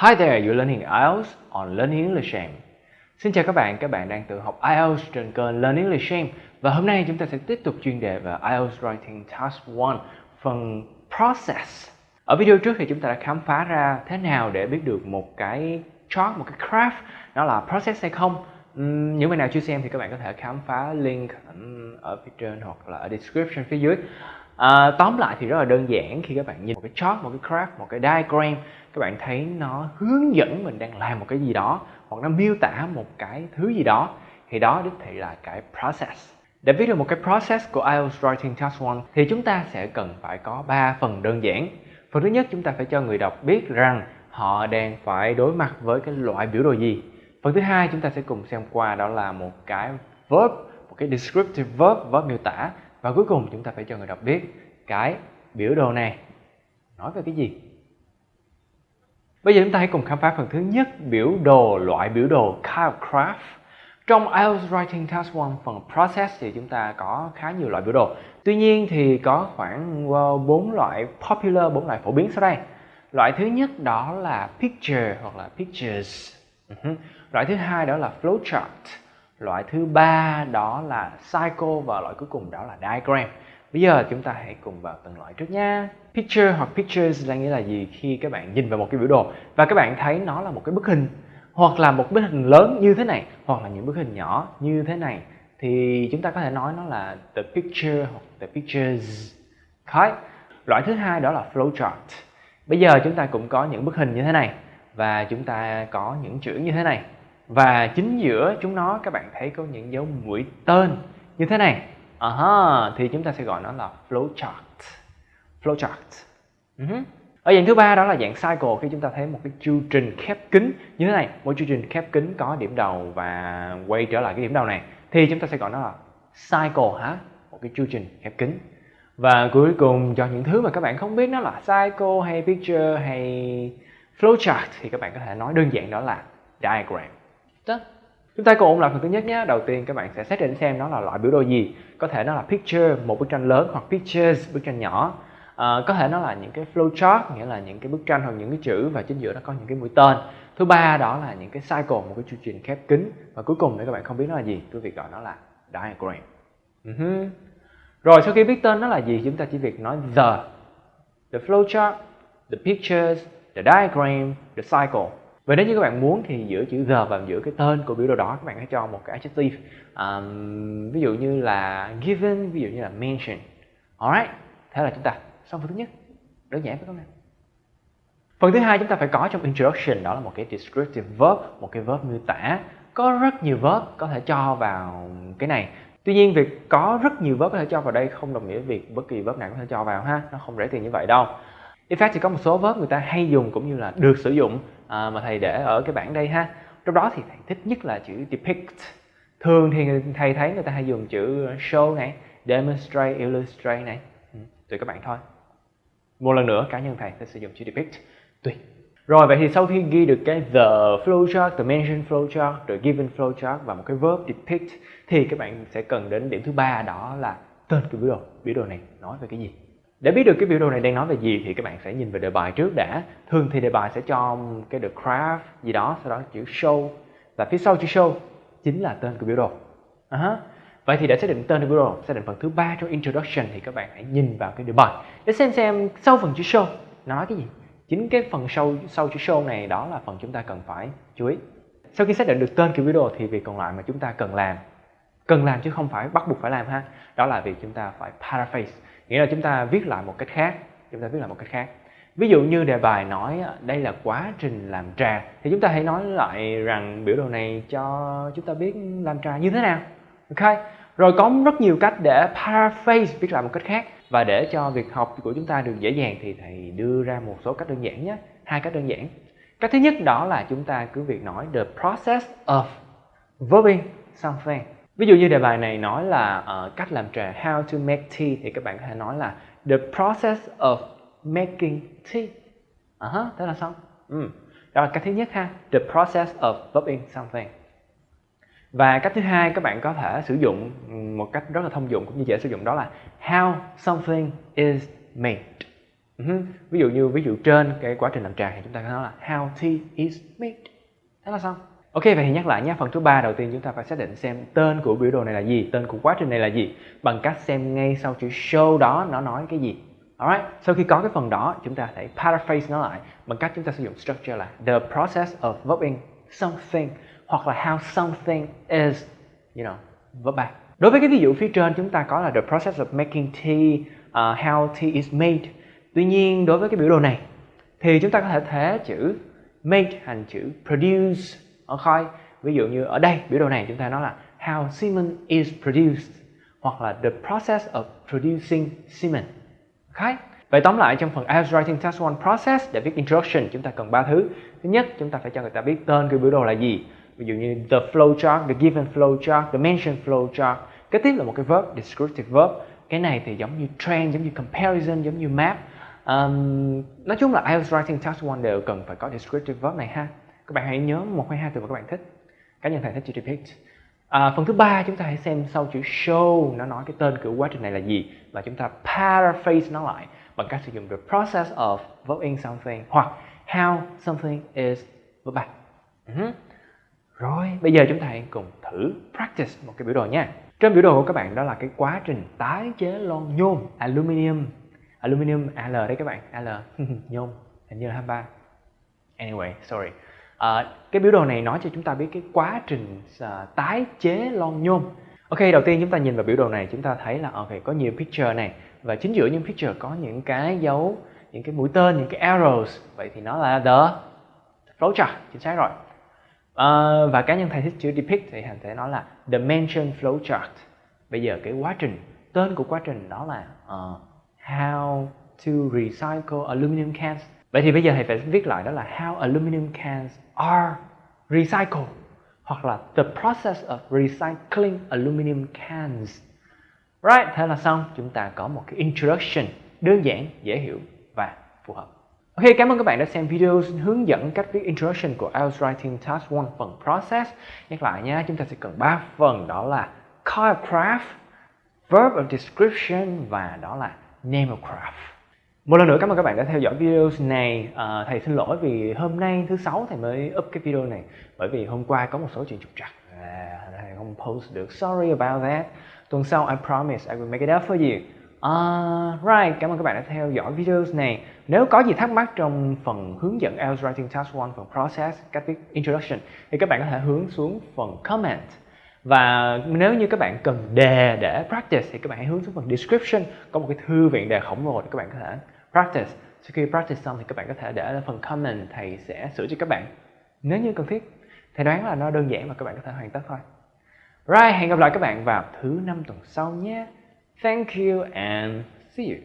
Hi there, you're learning IELTS on Learning English Shame. Xin chào các bạn đang tự học IELTS trên kênh Learning English Shame. Và hôm nay chúng ta sẽ tiếp tục chuyên đề về IELTS Writing Task 1, phần Process. Ở video trước thì chúng ta đã khám phá ra thế nào để biết được một cái chart, một cái graph nó là process hay không. Những bạn nào chưa xem thì các bạn có thể khám phá link ở phía trên hoặc là ở description phía dưới. Tóm lại thì rất là đơn giản, khi các bạn nhìn một cái chart, một cái graph, một cái diagram, các bạn thấy nó hướng dẫn mình đang làm một cái gì đó hoặc nó miêu tả một cái thứ gì đó thì đó đích thị là cái process. Để viết được một cái process của IELTS Writing Task 1 thì chúng ta sẽ cần phải có 3 phần đơn giản. Phần thứ nhất, chúng ta phải cho người đọc biết rằng họ đang phải đối mặt với cái loại biểu đồ gì. Phần thứ hai, chúng ta sẽ cùng xem qua đó là một cái verb, một cái descriptive verb miêu tả. Và cuối cùng chúng ta phải cho người đọc biết cái biểu đồ này nói về cái gì. Bây giờ chúng ta hãy cùng khám phá phần thứ nhất, biểu đồ, loại biểu đồ, kind of graph. Trong IELTS Writing Task 1 phần Process thì chúng ta có khá nhiều loại biểu đồ. Tuy nhiên thì có khoảng 4 loại popular, 4 loại phổ biến sau đây. Loại thứ nhất đó là picture hoặc là pictures. Loại thứ hai đó là flowchart. Loại thứ ba đó là cycle và loại cuối cùng đó là diagram. Bây giờ chúng ta hãy cùng vào từng loại trước nha. Picture hoặc pictures là nghĩa là gì? Khi các bạn nhìn vào một cái biểu đồ và các bạn thấy nó là một cái bức hình, hoặc là một bức hình lớn như thế này, hoặc là những bức hình nhỏ như thế này, thì chúng ta có thể nói nó là the picture hoặc the pictures. Okay. Loại thứ hai đó là flowchart. Bây giờ chúng ta cũng có những bức hình như thế này và chúng ta có những chữ như thế này. Và chính giữa chúng nó các bạn thấy có những dấu mũi tên như thế này. Thì chúng ta sẽ gọi nó là flowchart. Ở dạng thứ ba đó là dạng cycle, khi chúng ta thấy một cái chu trình khép kín như thế này, một chu trình khép kín có điểm đầu và quay trở lại cái điểm đầu này, thì chúng ta sẽ gọi nó là cycle một cái chu trình khép kín. Và cuối cùng cho những thứ mà các bạn không biết nó là cycle hay picture hay flowchart thì các bạn có thể nói đơn giản đó là diagram. Đó. Chúng ta cùng ôn lại phần thứ nhất nhé. Đầu tiên các bạn sẽ xác định xem nó là loại biểu đồ gì. Có thể nó là picture, một bức tranh lớn, hoặc pictures, bức tranh nhỏ. Có thể nó là những cái flowchart, nghĩa là những cái bức tranh hoặc những cái chữ và chính giữa nó có những cái mũi tên. Thứ ba đó là những cái cycle, một cái chu trình khép kín. Và cuối cùng nếu các bạn không biết nó là gì, quý vị gọi nó là diagram. Rồi sau khi biết tên nó là gì, chúng ta chỉ việc nói the flowchart, the pictures, the diagram, the cycle. Và nếu như các bạn muốn thì giữa chữ the và giữa cái tên của biểu đồ đó các bạn hãy cho một cái adjective. Ví dụ như là given, ví dụ như là mention. Alright, thế là chúng ta xong phần thứ nhất. Đơn giản phải không nào? Phần thứ hai chúng ta phải có trong introduction, đó là một cái descriptive verb, một cái verb miêu tả. Có rất nhiều verb có thể cho vào cái này. Tuy nhiên việc có rất nhiều verb có thể cho vào đây không đồng nghĩa việc bất kỳ verb nào có thể cho vào ha, nó không rẻ tiền như vậy đâu. In fact thì có một số verb người ta hay dùng cũng như là được sử dụng mà thầy để ở cái bảng đây ha. Trong đó thì thầy thích nhất là chữ depict. Thường thì thầy thấy người ta hay dùng chữ show này, demonstrate, illustrate này. Tùy các bạn thôi. Một lần nữa cá nhân thầy sẽ sử dụng chữ depict. Tùy. Rồi vậy thì sau khi ghi được cái the flowchart, the mention flowchart, the given flowchart và một cái verb depict thì các bạn sẽ cần đến điểm thứ ba, đó là tên của biểu đồ. Biểu đồ này nói về cái gì? Để biết được cái biểu đồ này đang nói về gì thì các bạn sẽ nhìn về đề bài trước đã. Thường thì đề bài sẽ cho cái the graph gì đó, sau đó chữ show và phía sau chữ show chính là tên của biểu đồ. Vậy thì để xác định tên của biểu đồ, xác định phần thứ ba trong introduction thì các bạn hãy nhìn vào cái đề bài để xem sau phần chữ show nó nói cái gì. Chính cái phần sau chữ show này đó là phần chúng ta cần phải chú ý. Sau khi xác định được tên của biểu đồ thì việc còn lại mà chúng ta cần làm chứ không phải bắt buộc phải làm ha, đó là việc chúng ta phải paraphrase, nghĩa là chúng ta viết lại một cách khác. Ví dụ như đề bài nói đây là quá trình làm trà thì chúng ta hãy nói lại rằng biểu đồ này cho chúng ta biết làm trà như thế nào. Ok. Rồi có rất nhiều cách để paraphrase, viết lại một cách khác. Và để cho việc học của chúng ta được dễ dàng thì thầy đưa ra một số cách đơn giản nhé. 2 cách đơn giản. Cách thứ nhất đó là chúng ta cứ việc nói the process of verbing something. Ví dụ như đề bài này nói là cách làm trà, how to make tea, thì các bạn có thể nói là the process of making tea. Thế là xong. Đó là cách thứ nhất ha, the process of verbing something. Và cách thứ hai các bạn có thể sử dụng một cách rất là thông dụng cũng như dễ sử dụng, đó là how something is made. Ví dụ trên cái quá trình làm trà thì chúng ta có nói là how tea is made. Thế là xong. Ok, vậy thì nhắc lại nhé. Phần thứ 3 đầu tiên chúng ta phải xác định xem tên của biểu đồ này là gì, tên của quá trình này là gì, bằng cách xem ngay sau chữ show đó nó nói cái gì. Alright, sau khi có cái phần đó, chúng ta thể paraphrase nó lại bằng cách chúng ta sử dụng structure là the process of verbing something hoặc là how something is, verb 3. Đối với cái ví dụ phía trên chúng ta có là the process of making tea, how tea is made. Tuy nhiên đối với cái biểu đồ này thì chúng ta có thể thế chữ made thành chữ produce ở khoi. Ví dụ như ở đây biểu đồ này chúng ta nói là how cement is produced hoặc là the process of producing cement. Okay. Vậy tóm lại trong phần IELTS Writing Task 1 process để viết introduction chúng ta cần 3 thứ. Thứ nhất, chúng ta phải cho người ta biết tên cái biểu đồ là gì. Ví dụ như the flow chart, the given flow chart, the mentioned flow chart. Kế tiếp là một cái verb, descriptive verb. Cái này thì giống như trend, giống như comparison, giống như map. Nói chung là IELTS Writing Task 1 đều cần phải có descriptive verb này ha. Các bạn hãy nhớ 1 hay 2 từ mà các bạn thích. Cá nhân thầy thích chữ depict. Phần thứ 3 chúng ta hãy xem sau chữ show nó nói cái tên của quá trình này là gì và chúng ta paraphrase nó lại bằng cách sử dụng the process of verbing something hoặc how something is verb 3. Rồi, bây giờ chúng ta hãy cùng thử practice một cái biểu đồ nha. Trên biểu đồ của các bạn đó là cái quá trình tái chế lon nhôm, aluminium, Al đấy các bạn, Al, nhôm, hình như là 23. Anyway, sorry. Cái biểu đồ này nói cho chúng ta biết cái quá trình tái chế lon nhôm. Ok, đầu tiên chúng ta nhìn vào biểu đồ này chúng ta thấy là có nhiều picture này và chính giữa những picture có những cái dấu, những cái mũi tên, những cái arrows. Vậy thì nó là the flowchart, chính xác rồi. Và cá nhân thầy thích chữ depict thì thầy nói là the mentioned flowchart. Bây giờ cái quá trình, tên của quá trình đó là how to recycle aluminum cans. Vậy thì bây giờ thầy phải viết lại đó là how aluminum cans are recycled hoặc là the process of recycling aluminum cans. Right, thế là xong. Chúng ta có một cái introduction đơn giản, dễ hiểu và phù hợp. Ok, cảm ơn các bạn đã xem video hướng dẫn cách viết introduction của IELTS Writing Task 1 phần process. Nhắc lại nha, chúng ta sẽ cần 3 phần đó là paragraph, verb of description và đó là name of craft. Một lần nữa cảm ơn các bạn đã theo dõi video này. Thầy xin lỗi vì hôm nay thứ 6 thầy mới up cái video này bởi vì hôm qua có một số chuyện trục trặc, thầy không post được. Sorry about that. Tuần sau I promise I will make it up for you. Right, cảm ơn các bạn đã theo dõi video này. Nếu có gì thắc mắc trong phần hướng dẫn IELTS Writing Task 1 phần process, cách viết introduction thì các bạn có thể hướng xuống phần comment. Và nếu như các bạn cần đề để practice thì các bạn hãy hướng xuống phần description, có một cái thư viện đề khổng lồ để các bạn có thể practice. Sau khi practice xong thì các bạn có thể để ở phần comment, thầy sẽ sửa cho các bạn nếu như cần thiết. Thầy đoán là nó đơn giản và các bạn có thể hoàn tất thôi. Right, hẹn gặp lại các bạn vào thứ 5 tuần sau nhé. Thank you and see you.